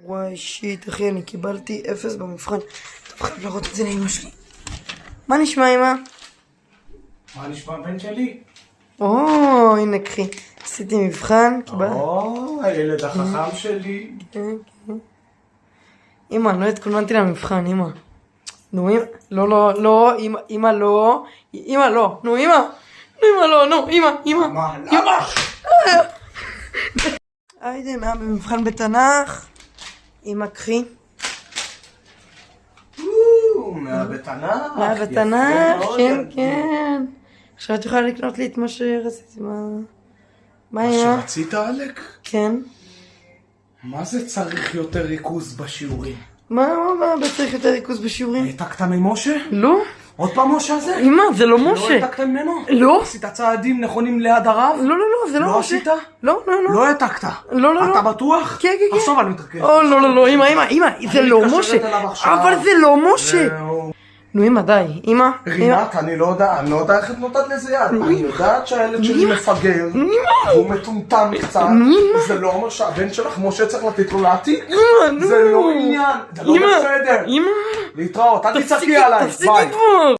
וואי שיט אחי, אני קיבלתי 0 במבחן. טוב, חייב לראות את זה לאמא שלי. מה נשמע אמא? מה נשמע בן שלי? הנה קחי, עשיתי מבחן, קיבלתי. הילד החכם שלי. אמא, אני לא התכוננתי למבחן, אמא. נו אמא, לא, אמא לא. אמא לא, נו אמא. אמא לא, נו אמא. למה? היידה, מה במבחן בתנ"ך? אמא קחי. מהבתנ"ך. מהבתנ"ך, כן. עכשיו את יכולה לקנות לי את מה שרציתי, מה מה אמא? שרצית אלק? כן. מה זה צריך יותר ריכוז בשיעורים? מה צריך יותר ריכוז בשיעורים? העתקת ממשה? לא. עוד פעם משה הזה? אמא, זה לא לא משה. העתקת ממנו? לא. עשית צעדים נכונים ליד הרב? לא, זה לא לא משה. עשית? לא. לא העתקת? לא. אתה בטוח? כן. עכשיו אני מתרכז. לא, אמא, זה לא מתקשרת משה. אליו עכשיו. אבל זה לא משה. נו אמא, די, אמא. רינת, אני לא יודע איך את נותנת לזה יד. אני יודעת שהילד שלי מפגר, והוא מטומטם קצת. זה לא אומר שהבן שלך משה צריך לתת לו להעתיק. זה לא עניין, זה לא בסדר. אמא. להתראות, אל תצעקי עליי. תפסיקי כבר.